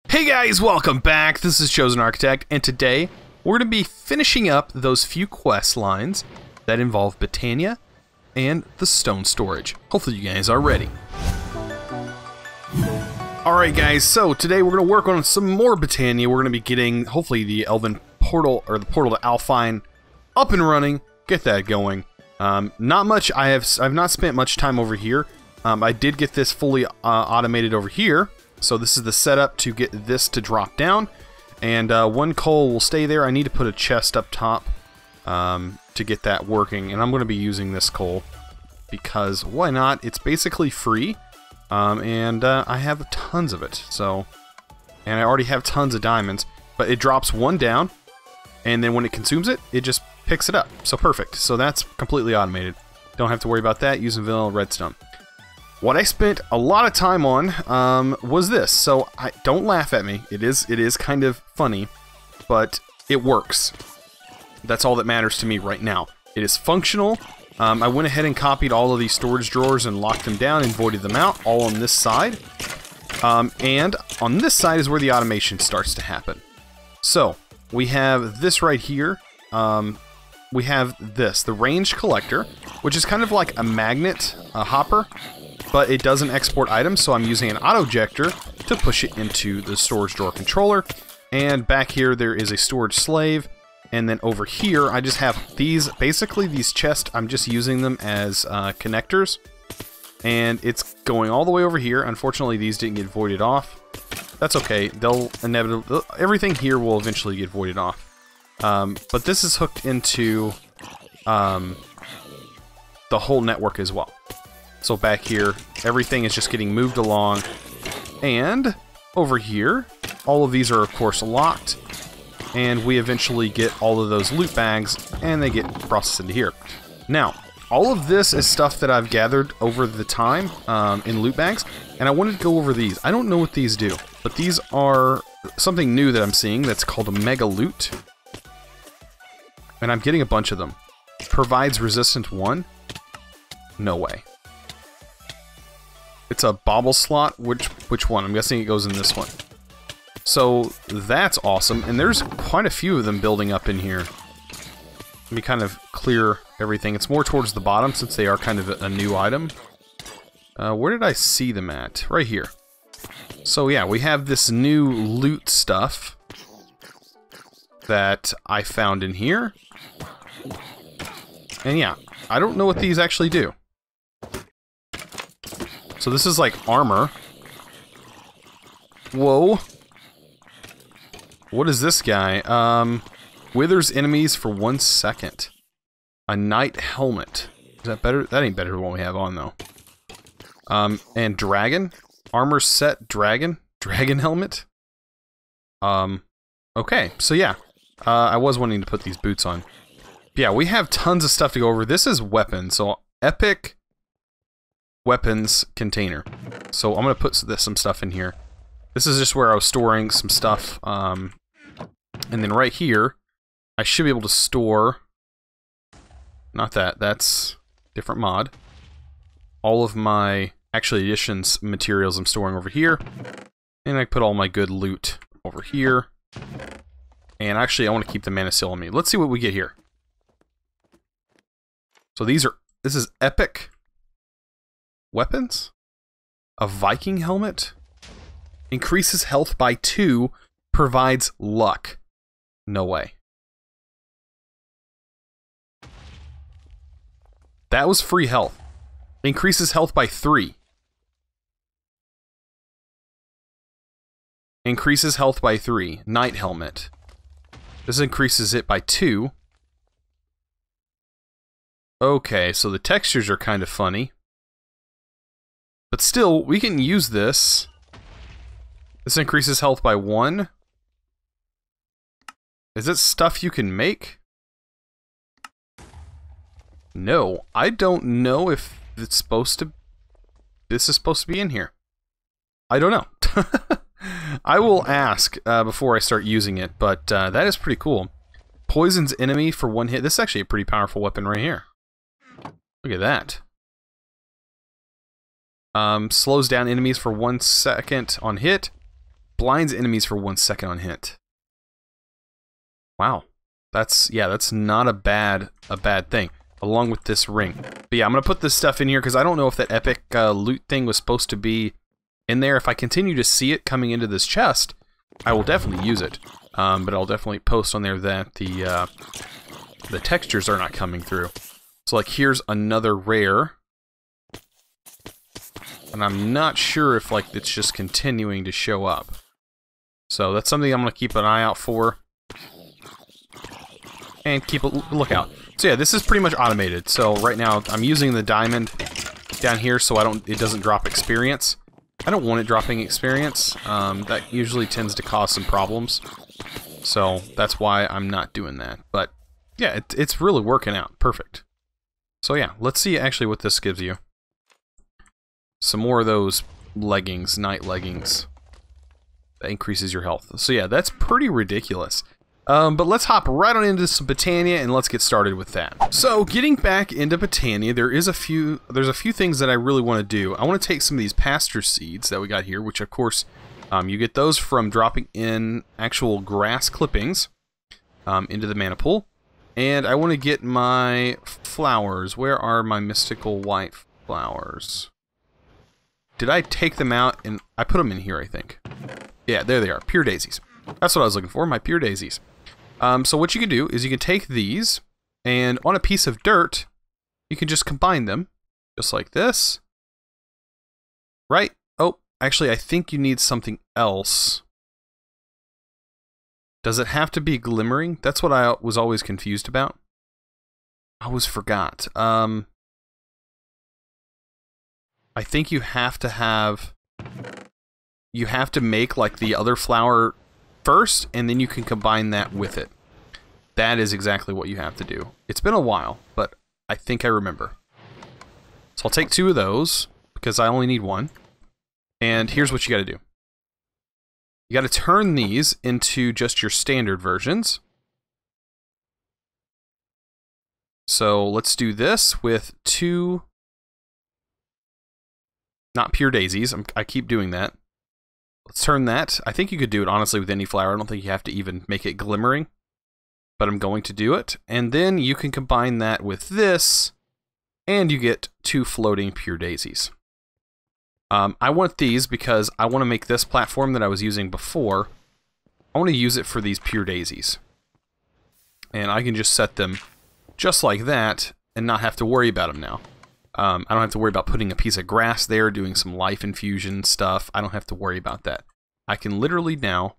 Hey guys, welcome back. This is ChosenArchitect, and today we're going to be finishing up those few quest lines that involve Britannia and the stone storage. Hopefully you guys are ready. Alright guys, so today we're going to work on some more Britannia. We're going to be getting, hopefully, the Elven Portal, or the portal to Alfheim, up and running. Get that going. Not much, I've not spent much time over here. I did get this fully automated over here. So this is the setup to get this to drop down, and one coal will stay there. I need to put a chest up top to get that working, and I'm going to be using this coal because why not? It's basically free, and I have tons of it. So, and I already have tons of diamonds, but it drops one down, and then when it consumes it, it just picks it up. So perfect. So that's completely automated. Don't have to worry about that using vanilla redstone. What I spent a lot of time on was this. So don't laugh at me. It is kind of funny, but it works. That's all that matters to me right now. It is functional. I went ahead and copied all of these storage drawers and locked them down and voided them out, all on this side. And on this side is where the automation starts to happen. So we have this right here. We have this, the range collector, which is kind of like a magnet, a hopper. But it doesn't export items, so I'm using an auto-ejector to push it into the storage drawer controller. And back here, there is a storage slave. And then over here, I just have these, basically these chests, I'm just using them as connectors. And it's going all the way over here. Unfortunately, these didn't get voided off. That's okay. They'll inevitably, everything here will eventually get voided off. But this is hooked into the whole network as well. So back here, everything is just getting moved along. And over here, all of these are of course locked. And we eventually get all of those loot bags, and they get processed into here. Now, all of this is stuff that I've gathered over the time in loot bags. And I wanted to go over these. I don't know what these do, but these are something new that I'm seeing that's called a mega loot. And I'm getting a bunch of them. Provides resistant 1? No way. It's a bauble slot. Which one? I'm guessing it goes in this one. So that's awesome, and there's quite a few of them building up in here. Let me kind of clear everything. It's more towards the bottom since they are kind of a new item. Where did I see them at? Right here. So yeah, we have this new loot stuff that I found in here. And yeah, I don't know what these actually do. So this is like armor. Whoa. What is this guy? Withers enemies for 1 second. A knight helmet. Is that better? That ain't better than what we have on though. And dragon? Armor set dragon? Dragon helmet? Okay, so yeah. I was wanting to put these boots on. Yeah, we have tons of stuff to go over. This is weapons, so epic weapons container. So I'm gonna put some stuff in here. This is just where I was storing some stuff, and then right here I should be able to store, not that, that's different mod, all of my actually additions materials I'm storing over here, and I put all my good loot over here. And actually I want to keep the mana seal on me. Let's see what we get here. So this is epic weapons? A Viking helmet? Increases health by 2, provides luck. No way. That was free health. Increases health by 3. Increases health by 3. Knight helmet. This increases it by 2. Okay, so the textures are kind of funny. But still, we can use this. This increases health by 1. Is it stuff you can make? No, I don't know if it's supposed to... This is supposed to be in here. I don't know. I will ask before I start using it, but that is pretty cool. Poisons enemy for 1 hit. This is actually a pretty powerful weapon right here. Look at that. Slows down enemies for 1 second on hit. blinds enemies for 1 second on hit. Wow. That's not a bad thing, along with this ring. But yeah, I'm going to put this stuff in here because I don't know if that epic loot thing was supposed to be in there. If I continue to see it coming into this chest, I will definitely use it. But I'll definitely post on there that the textures are not coming through. So like here's another rare. And I'm not sure if like it's just continuing to show up. So that's something I'm going to keep an eye out for. And keep a lookout. So yeah, this is pretty much automated. So right now I'm using the diamond down here so it doesn't drop experience. I don't want it dropping experience. That usually tends to cause some problems. So that's why I'm not doing that. But yeah, it's really working out. Perfect. So yeah, let's see actually what this gives you. Some more of those leggings, night leggings. That increases your health. So yeah, that's pretty ridiculous. But let's hop right on into some Britannia and let's get started with that. So getting back into Britannia, there's a few things that I really want to do. I want to take some of these pasture seeds that we got here, which of course you get those from dropping in actual grass clippings into the mana pool. And I want to get my flowers. Where are my mystical white flowers? Did I take them out and I put them in here, I think. Yeah, there they are. Pure daisies. That's what I was looking for, my pure daisies. So what you can do is you can take these, and on a piece of dirt, you can just combine them, just like this. Right? Oh, actually, I think you need something else. Does it have to be glimmering? That's what I was always confused about. I always forgot. I think you have to make like the other flower first, and then you can combine that with it. That is exactly what you have to do. It's been a while, but I think I remember. So I'll take 2 of those, because I only need 1. And here's what you gotta do. You gotta turn these into just your standard versions. So let's do this with 2... not pure daisies, I keep doing that. Let's turn that. I think you could do it honestly with any flower. I don't think you have to even make it glimmering. But I'm going to do it. And then you can combine that with this. And you get 2 floating pure daisies. I want these because I want to make this platform that I was using before. I want to use it for these pure daisies. And I can just set them just like that and not have to worry about them now. I don't have to worry about putting a piece of grass there, doing some life infusion stuff. I don't have to worry about that. I can literally now,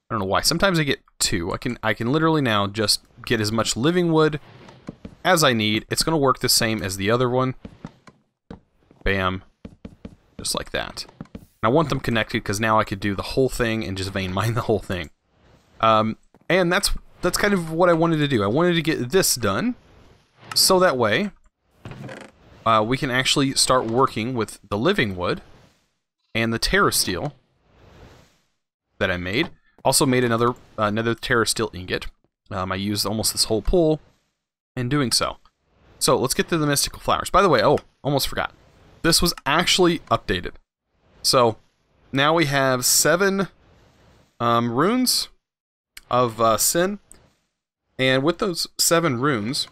I don't know why, sometimes I get 2. I can literally now just get as much living wood as I need. It's going to work the same as the other one. Bam. Just like that. And I want them connected because now I could do the whole thing and just vein mine the whole thing. And that's kind of what I wanted to do. I wanted to get this done so that way we can actually start working with the living wood and the Terra Steel that I made. Also made another Terra Steel ingot. I used almost this whole pool in doing so. So let's get to the mystical flowers. By the way, oh, almost forgot. This was actually updated. So now we have 7 runes of sin. And with those 7 runes,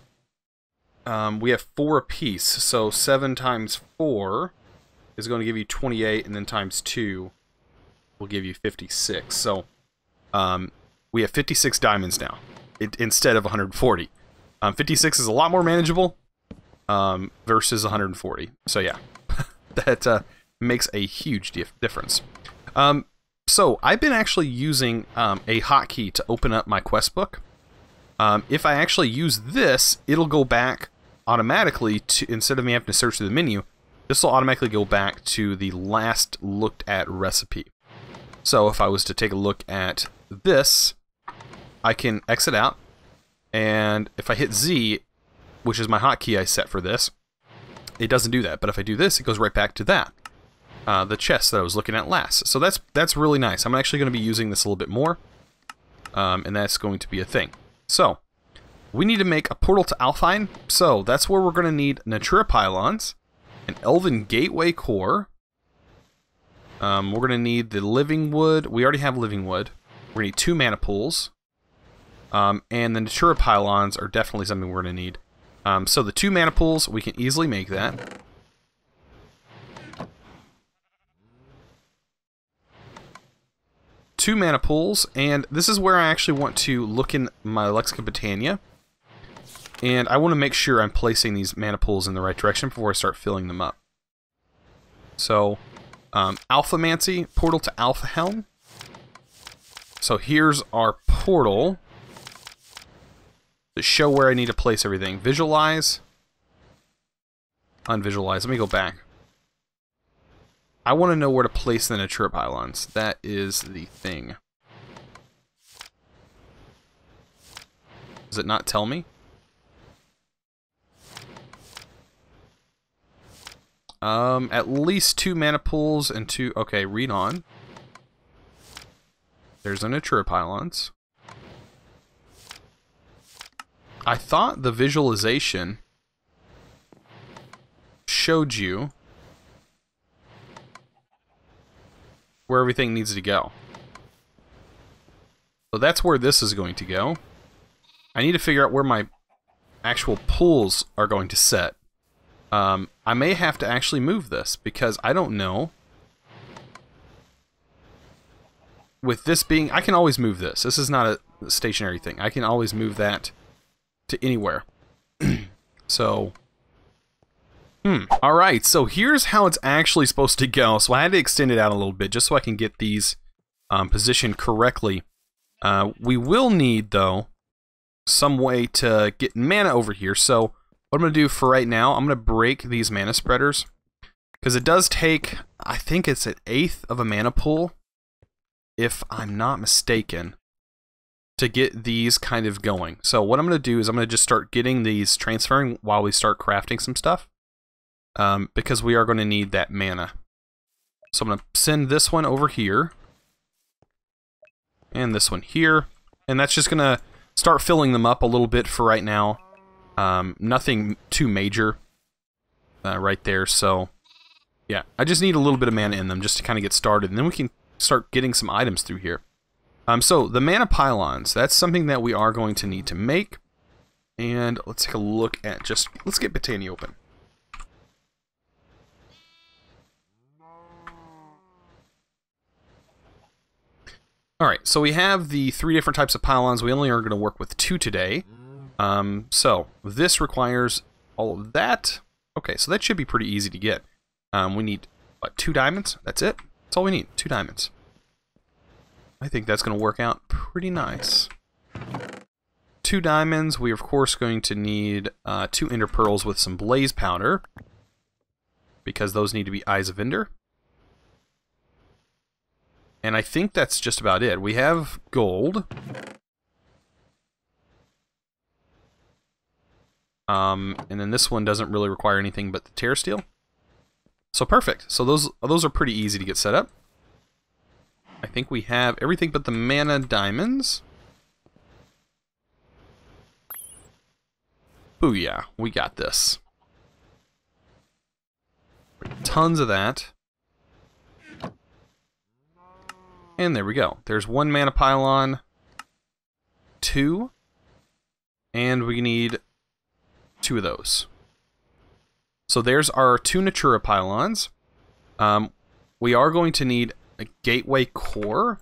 we have 4 apiece, so 7 times 4 is going to give you 28, and then times 2 will give you 56. So we have 56 diamonds now, instead of 140. 56 is a lot more manageable versus 140. So yeah, that makes a huge difference. So I've been actually using a hotkey to open up my quest book. If I actually use this, it'll go back automatically to, instead of me having to search through the menu, this will automatically go back to the last looked at recipe. So if I was to take a look at this, I can exit out, and if I hit Z, which is my hotkey I set for this, it doesn't do that. But if I do this, it goes right back to that, the chest that I was looking at last. So that's really nice. I'm actually going to be using this a little bit more, and that's going to be a thing. So we need to make a portal to Alfheim. So that's where we're going to need Natura Pylons, an Elven Gateway Core, We're going to need the living wood. We already have living wood. We're going to need 2 mana pools. And the Natura Pylons are definitely something we're going to need. So the 2 mana pools, we can easily make that. Two mana pools, and this is where I actually want to look in my Lexica Britannia. And I want to make sure I'm placing these mana pools in the right direction before I start filling them up. So, Alphamancy, portal to Alfheim. So here's our portal to show where I need to place everything. Visualize. Unvisualize. Let me go back. I want to know where to place the Natura Pylons. That is the thing. Does it not tell me? At least 2 mana pools and 2... Okay, read on. There's the Natura Pylons. I thought the visualization showed you where everything needs to go. So that's where this is going to go. I need to figure out where my actual pools are going to set. I may have to actually move this because I don't know. With this being, I can always move this. This is not a stationary thing. I can always move that to anywhere. So, alright, so here's how it's actually supposed to go. So I had to extend it out a little bit just so I can get these positioned correctly. We will need, though, some way to get mana over here. So what I'm going to do for right now, I'm going to break these mana spreaders. Because it does take, I think it's 1/8 of a mana pool, if I'm not mistaken, to get these kind of going. So what I'm going to do is I'm going to just start getting these transferring while we start crafting some stuff. Because we are going to need that mana. So I'm going to send this one over here. And this one here. And that's just going to start filling them up a little bit for right now. Nothing too major right there. So, yeah. I just need a little bit of mana in them just to kind of get started. And then we can start getting some items through here. So, the mana pylons. That's something that we are going to need to make. And let's take a look at just... Let's get Britannia open. Alright, so we have the 3 different types of pylons. We only are going to work with 2 today. So, this requires all of that. Okay, so that should be pretty easy to get. We need, what, 2 diamonds? That's it? That's all we need, 2 diamonds. I think that's going to work out pretty nice. 2 diamonds. We are, of course, going to need 2 ender pearls with some blaze powder. Because those need to be eyes of ender. And I think that's just about it. We have gold. And then this one doesn't really require anything but the tear steel. So perfect. So those are pretty easy to get set up. I think we have everything but the mana diamonds. Booyah, we got this. Tons of that. And there we go. There's 1 mana pylon, 2, and we need 2 of those. So there's our 2 Natura pylons. We are going to need a gateway core.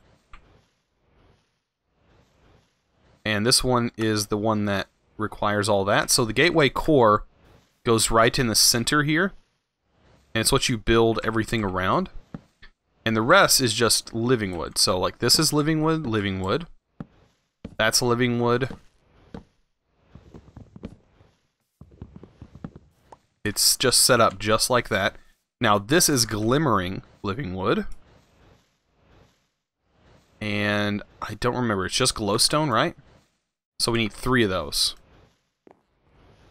And this one is the one that requires all that. So the gateway core goes right in the center here. And it's what you build everything around. And the rest is just living wood. So like this is living wood, living wood. That's living wood. It's just set up just like that. Now this is glimmering living wood. And I don't remember, it's just glowstone, right? So we need 3 of those.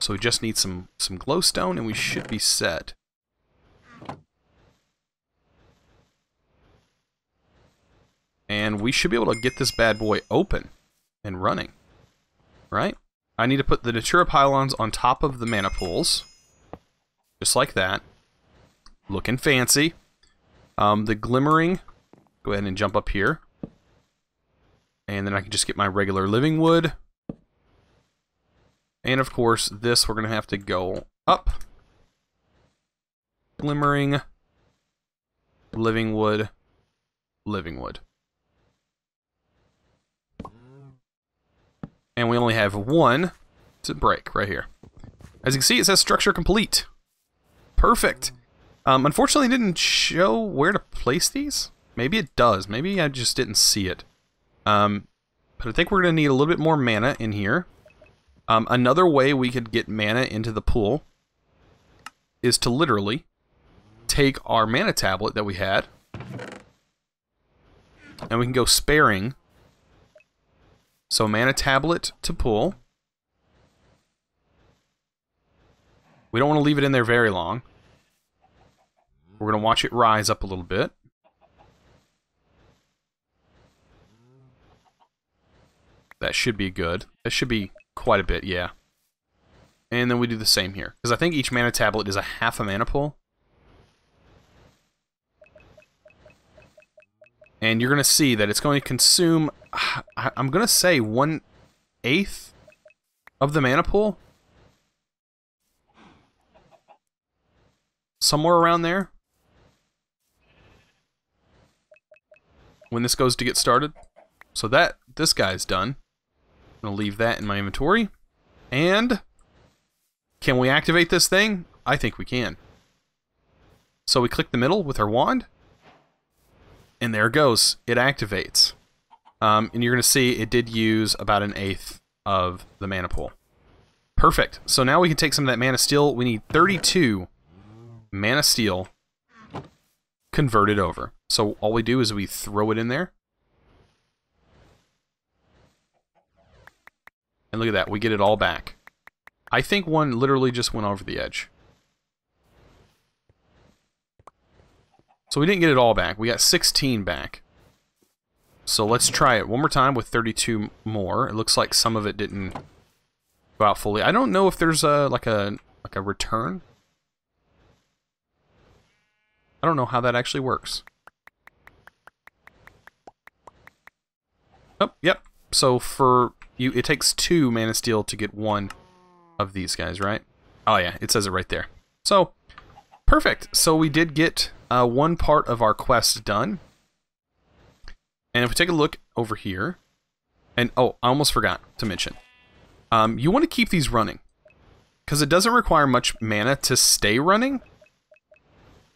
So we just need some glowstone and we should be set. And we should be able to get this bad boy open and running, right? I need to put the Natura pylons on top of the mana pools, just like that, looking fancy. The glimmering, go ahead and jump up here. And then I can just get my regular living wood. And of course, this we're going to have to go up. Glimmering, living wood, living wood. And we only have one to break right here. As you can see, it says structure complete. Perfect. Unfortunately, it didn't show where to place these. Maybe it does. Maybe I just didn't see it. But I think we're going to need a little bit more mana in here. Another way we could get mana into the pool is to literally take our mana tablet that we had, and we can go sparing. So mana tablet to pool. We don't want to leave it in there very long. We're going to watch it rise up a little bit. That should be good. That should be quite a bit, yeah. And then we do the same here, because I think each mana tablet is a half a mana pool. And you're going to see that it's going to consume, I'm going to say 1/8 of the mana pool. Somewhere around there. When this goes to get started. So this guy's done. I'm going to leave that in my inventory. And can we activate this thing? I think we can. So we click the middle with our wand. And there it goes. It activates. And you're going to see it did use about 1/8 of the mana pool. Perfect. So now we can take some of that mana steel. We need 32 mana steel converted over. So all we do is we throw it in there. And look at that. We get it all back. I think one literally just went over the edge. So we didn't get it all back. We got 16 back. So let's try it one more time with 32 more. It looks like some of it didn't go out fully. I don't know if there's like a return. I don't know how that actually works. Oh, yep. So for you, it takes 2 mana steel to get one of these guys, right? Oh yeah, it says it right there. So, perfect. So we did get one part of our quest done. And if we take a look over here, and oh, I almost forgot to mention. You want to keep these running, because it doesn't require much mana to stay running,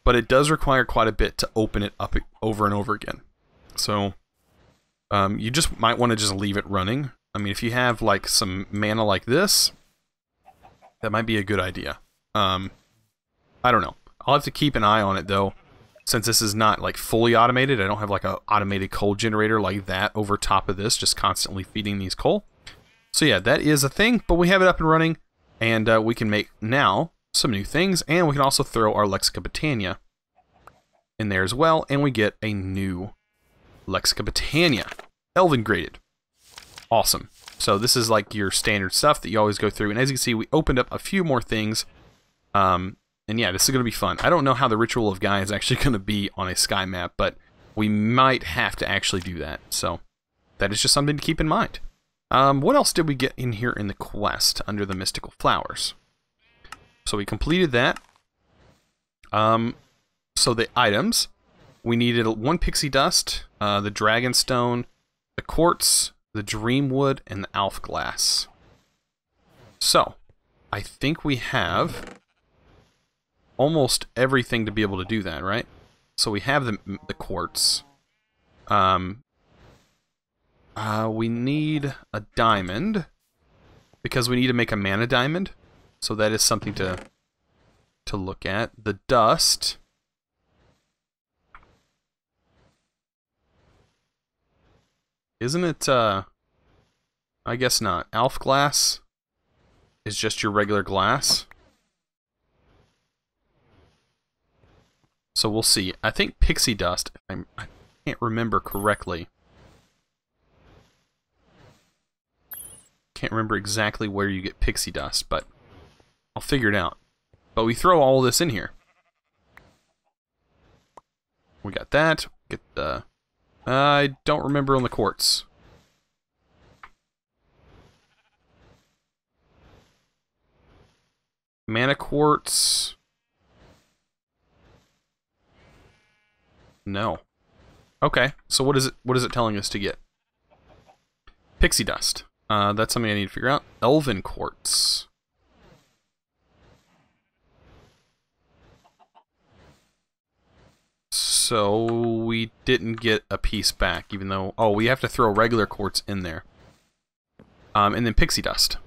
but it does require quite a bit to open it up over and over again. So, you just might want to just leave it running. I mean, if you have like some mana like this, that might be a good idea. I don't know. I'll have to keep an eye on it though, since this is not like fully automated. I don't have like an automated coal generator like that over top of this, just constantly feeding these coal. So yeah, that is a thing, but we have it up and running, and we can make now some new things, and we can also throw our Lexica Botania in there as well, and we get a new Lexica Botania, Elven graded. Awesome. So this is like your standard stuff that you always go through, and as you can see, we opened up a few more things. And yeah, this is going to be fun. I don't know how the Ritual of Gaia is actually going to be on a sky map, but we might have to actually do that. So that is just something to keep in mind. What else did we get in here in the quest under the Mystical Flowers? So we completed that. So the items, we needed 1 pixie dust, the dragon stone, the quartz, the dream wood, and the alf glass. So I think we have almost everything to be able to do that, right? So we have the quartz. We need a diamond, because we need to make a mana diamond. So that is something to look at. The dust. Isn't it, I guess not. Alf glass is just your regular glass. So we'll see. I think pixie dust, I can't remember correctly. Can't remember exactly where you get pixie dust, but I'll figure it out. But we throw all this in here. We got that. Get the... I don't remember on the quartz. Mana quartz. No. Okay, so what is it telling us to get? Pixie dust. That's something I need to figure out. Elven quartz. So we didn't get a piece back, even though... Oh, we have to throw regular quartz in there. And then pixie dust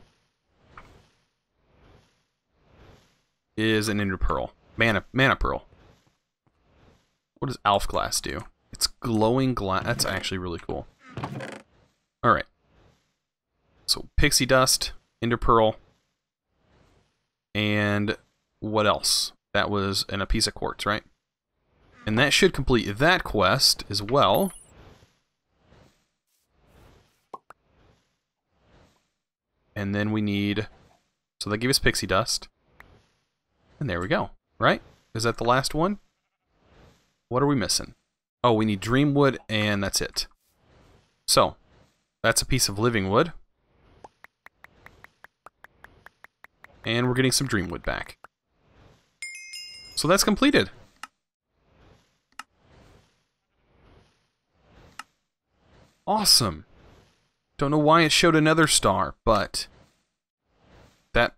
is an ender pearl. Mana pearl. What does Alf glass do? It's glowing glass. That's actually really cool. Alright. So pixie dust, ender pearl, and what else? That was a piece of quartz, right? And that should complete that quest as well. And then we need... So that gave us pixie dust. And there we go, right? Is that the last one? What are we missing? Oh, we need dreamwood, and that's it. So, that's a piece of living wood. And we're getting some dreamwood back. So that's completed. Awesome. Don't know why it showed another star, but that...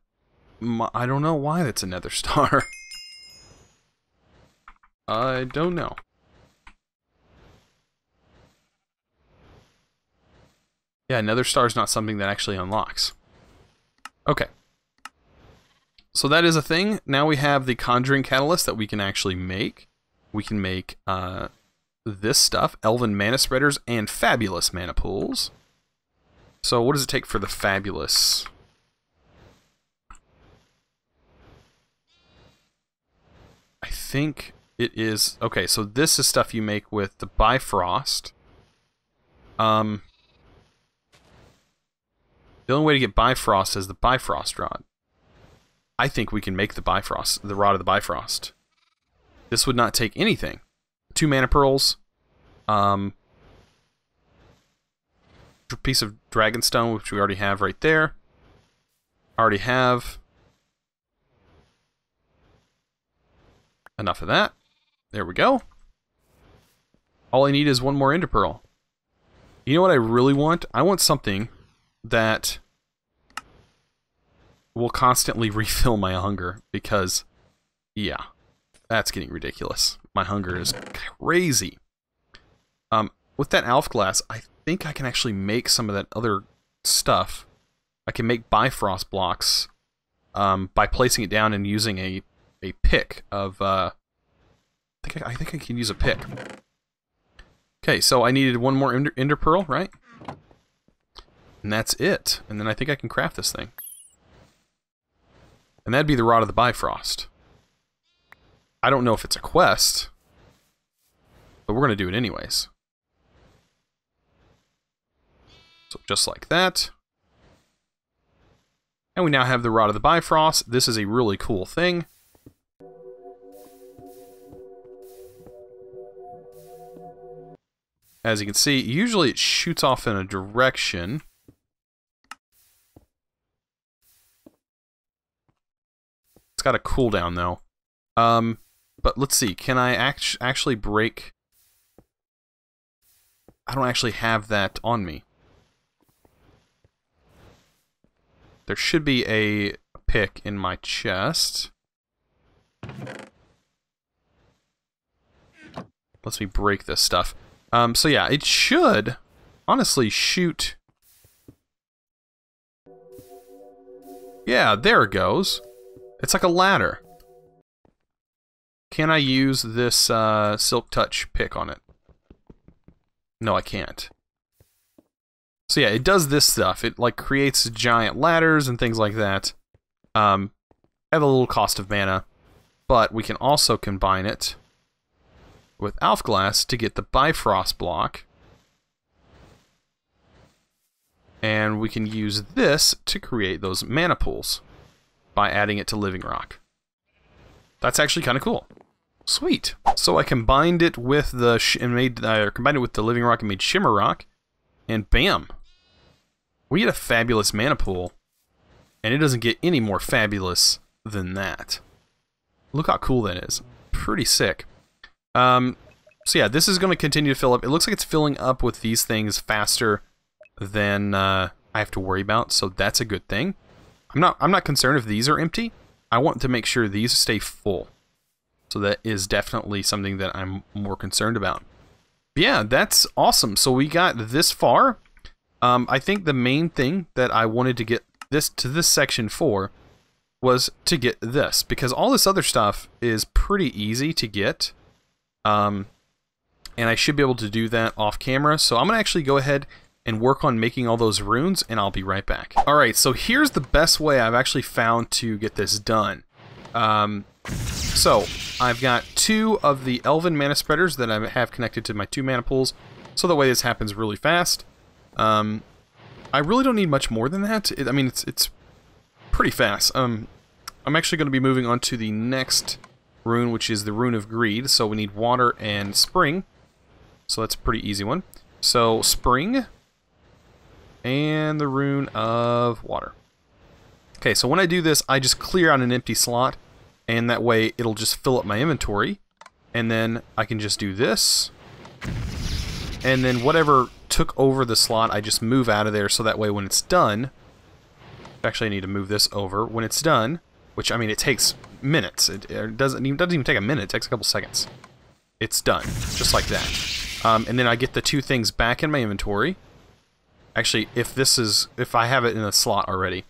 I don't know why that's another star. I don't know. Yeah, another star is not something that actually unlocks. Okay. So that is a thing. Now we have the Conjuring Catalyst that we can actually make. We can make this stuff, Elven Mana Spreaders and Fabulous Mana Pools. So what does it take for the Fabulous? I think it is... Okay, so this is stuff you make with the Bifrost. The only way to get Bifrost is the Bifrost rod. I think we can make the Bifrost, the rod of the Bifrost. This would not take anything. 2 mana pearls. A piece of Dragonstone, which we already have right there. Already have. Enough of that. There we go. All I need is 1 more Ender Pearl. You know what I really want? I want something that will constantly refill my hunger, because, yeah, that's getting ridiculous. My hunger is crazy. With that Alf glass, I think I can actually make some of that other stuff. I can make Bifrost blocks by placing it down and using a pick of... I think I can use a pick. Okay, so I needed 1 more Ender Pearl, right? And that's it. And then I think I can craft this thing. And that'd be the Rod of the Bifrost. I don't know if it's a quest, but we're going to do it anyways. So just like that. And we now have the Rod of the Bifrost. This is a really cool thing. As you can see, usually it shoots off in a direction. It's got a cooldown though. But let's see, can I actually break... I don't actually have that on me. There should be a pick in my chest. Let's me break this stuff. So yeah, it should honestly shoot... Yeah, there it goes. It's like a ladder. Can I use this Silk Touch pick on it? No, I can't. So yeah, it does this stuff. It like creates giant ladders and things like that. At a little cost of mana, but we can also combine it with Alf Glass to get the Bifrost block. And we can use this to create those mana pools by adding it to Living Rock. That's actually kind of cool. Sweet. So I combined it with the combined it with the living rock and made shimmer rock, and bam, we get a fabulous mana pool, and it doesn't get any more fabulous than that. Look how cool that is. Pretty sick. So yeah, this is going to continue to fill up. It looks like it's filling up with these things faster than I have to worry about, so that's a good thing. I'm not concerned if these are empty. I want to make sure these stay full. So that is definitely something that I'm more concerned about. But yeah, that's awesome. So we got this far. I think the main thing that I wanted to get this section for was to get this, because all this other stuff is pretty easy to get. And I should be able to do that off camera. So I'm going to actually go ahead and work on making all those runes, and I'll be right back. Alright, so here's the best way I've actually found to get this done. So, I've got 2 of the Elven mana spreaders that I have connected to my 2 mana pools, so the way this happens really fast. I really don't need much more than that. I mean, it's pretty fast. I'm actually going to be moving on to the next rune, which is the Rune of Greed, so we need water and spring. So that's a pretty easy one. So, spring, and the Rune of Water. Okay, so when I do this, I just clear out an empty slot, and that way it'll just fill up my inventory, and then I can just do this, and then whatever took over the slot, I just move out of there, so that way when it's done, actually I need to move this over, when it's done, which, I mean, it takes minutes, it doesn't even take a minute, it takes a couple seconds. It's done, just like that. And then I get the 2 things back in my inventory. Actually, if I have it in a slot already,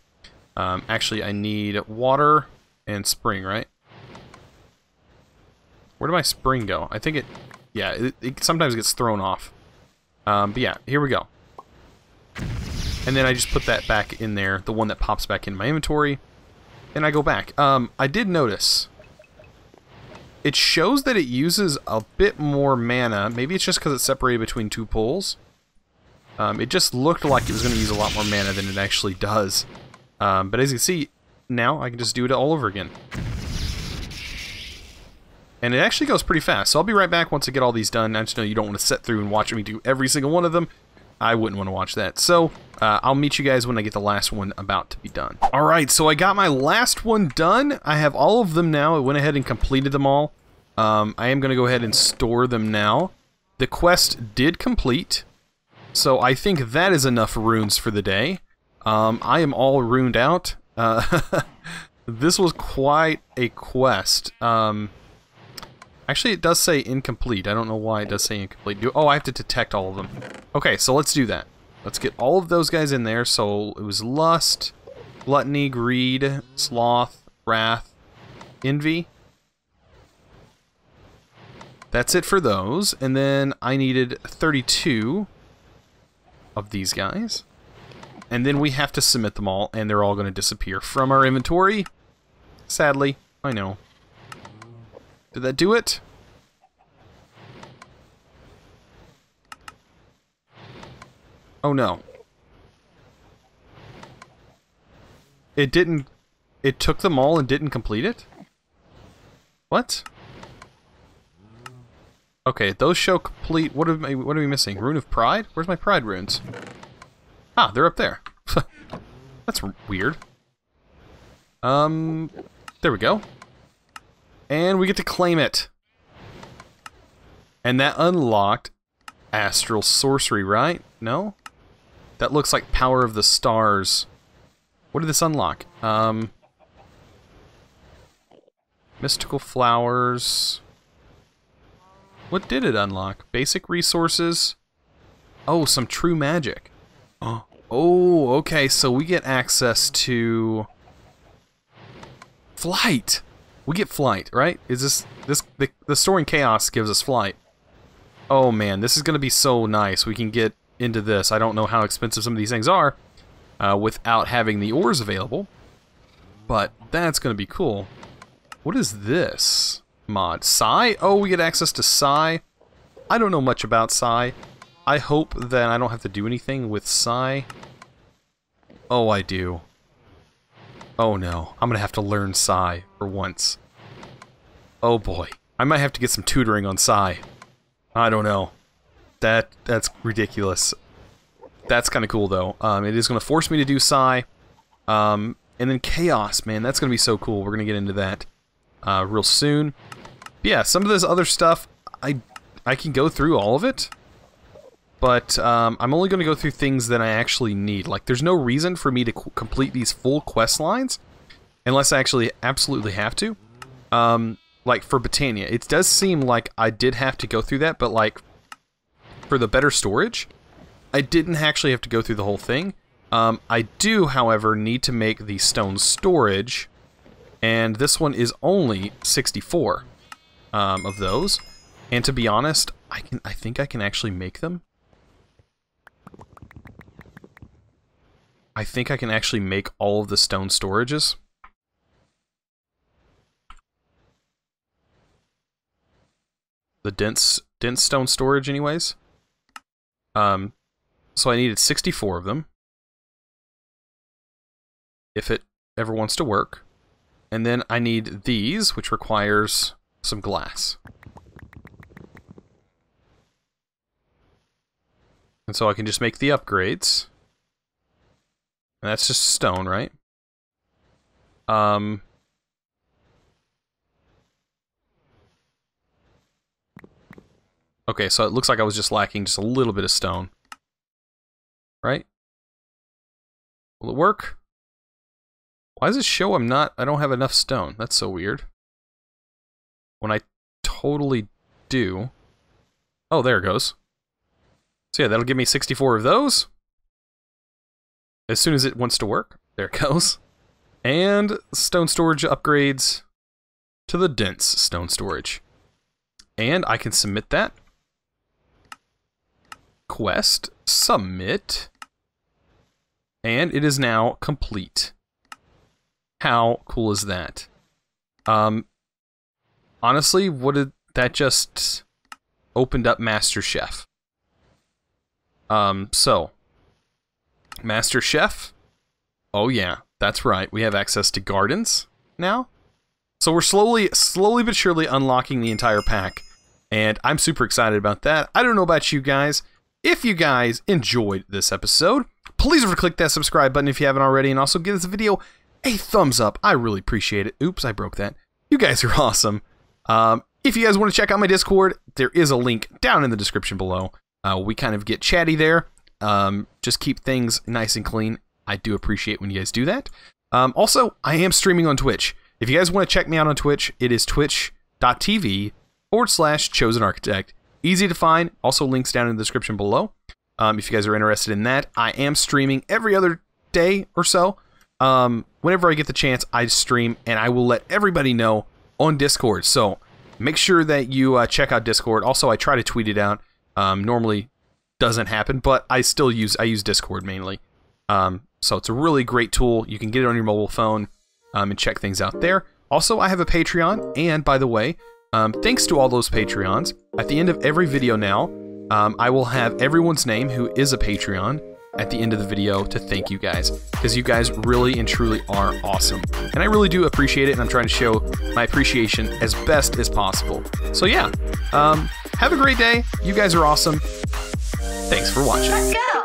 actually I need water and spring, right? Where did my spring go? I think it sometimes gets thrown off. But yeah, here we go. And then I just put that back in there, the one that pops back in my inventory, and I go back. I did notice it shows that it uses a bit more mana. Maybe it's just because it's separated between 2 pools. It just looked like it was going to use a lot more mana than it actually does. But as you can see, now I can just do it all over again. And it actually goes pretty fast, so I'll be right back once I get all these done. I just know you don't want to sit through and watch me do every single one of them. I wouldn't want to watch that. So, I'll meet you guys when I get the last one about to be done. Alright, so I got my last one done. I have all of them now. I went ahead and completed them all. I am going to go ahead and store them now. The quest did complete, so I think that is enough runes for the day. I am all runed out. This was quite a quest. Actually, it does say incomplete. I don't know why it does say incomplete. Oh, I have to detect all of them. Okay, so let's do that. Let's get all of those guys in there. So it was lust, gluttony, greed, sloth, wrath, envy. That's it for those. And then I needed 32 of these guys. And then we have to submit them all, and they're all going to disappear from our inventory. Sadly, I know. Did that do it? Oh no. It didn't... It took them all and didn't complete it? What? Okay, those show complete... What are we missing? Rune of Pride? Where's my Pride runes? Ah, they're up there. That's weird. There we go. And we get to claim it. And that unlocked Astral Sorcery, right? No? That looks like Power of the Stars. What did this unlock? Mystical Flowers. What did it unlock? Basic Resources. Oh, some True Magic. Oh, okay, so we get access to... Flight! We get flight, right? Is the Storing Chaos gives us flight. Oh man, this is going to be so nice. We can get into this. I don't know how expensive some of these things are without having the ores available, but that's going to be cool. What is this mod? Psi? Oh, we get access to Psi. I don't know much about Psi. I hope that I don't have to do anything with Psi. Oh, I do. Oh no, I'm gonna have to learn Psi for once. Oh boy. I might have to get some tutoring on Psi. I don't know. That's ridiculous. That's kind of cool, though. It is going to force me to do Psi. And then Chaos, man, that's going to be so cool. We're going to get into that real soon. But yeah, some of this other stuff, I can go through all of it. But I'm only going to go through things that I actually need. Like, there's no reason for me to complete these full quest lines unless I actually absolutely have to. Like, for Britannia, it does seem like I did have to go through that, but, like, for the better storage, I didn't actually have to go through the whole thing. I do, however, need to make the stone storage, and this one is only 64 of those. And to be honest, I think I can actually make them. I think I can actually make all of the stone storages. The dense stone storage, anyways. So I needed 64 of them. If it ever wants to work. And then I need these, which requires some glass. And so I can just make the upgrades. And that's just stone, right? Okay, so it looks like I was just lacking just a little bit of stone. Right? Will it work? Why does it show I don't have enough stone? That's so weird. When I totally do. Oh, there it goes. So yeah, that'll give me 64 of those. As soon as it wants to work. There it goes. And stone storage upgrades to the dense stone storage. And I can submit that. Quest, submit. And it is now complete. How cool is that? Honestly, that just opened up Master Chef. So Master Chef. Oh yeah, that's right. We have access to gardens now. So we're slowly but surely unlocking the entire pack. And I'm super excited about that. I don't know about you guys. If you guys enjoyed this episode, please click that subscribe button if you haven't already, and also give this video a thumbs up. I really appreciate it. Oops, I broke that. You guys are awesome. If you guys want to check out my Discord, there is a link down in the description below. We kind of get chatty there. Just keep things nice and clean. I do appreciate when you guys do that. Also, I am streaming on Twitch. If you guys want to check me out on Twitch, it is twitch.tv/ChosenArchitect. Easy to find. Also links down in the description below. If you guys are interested in that, I am streaming every other day or so. Whenever I get the chance, I stream, and I will let everybody know on Discord. So make sure that you check out Discord. Also, I try to tweet it out. Normally doesn't happen, but I use Discord mainly. So it's a really great tool. You can get it on your mobile phone and check things out there. Also, I have a Patreon, and by the way, thanks to all those Patreons, at the end of every video now, I will have everyone's name who is a Patreon at the end of the video to thank you guys, because you guys really and truly are awesome. And I really do appreciate it, and I'm trying to show my appreciation as best as possible. So yeah, have a great day. You guys are awesome. Thanks for watching. Let's go!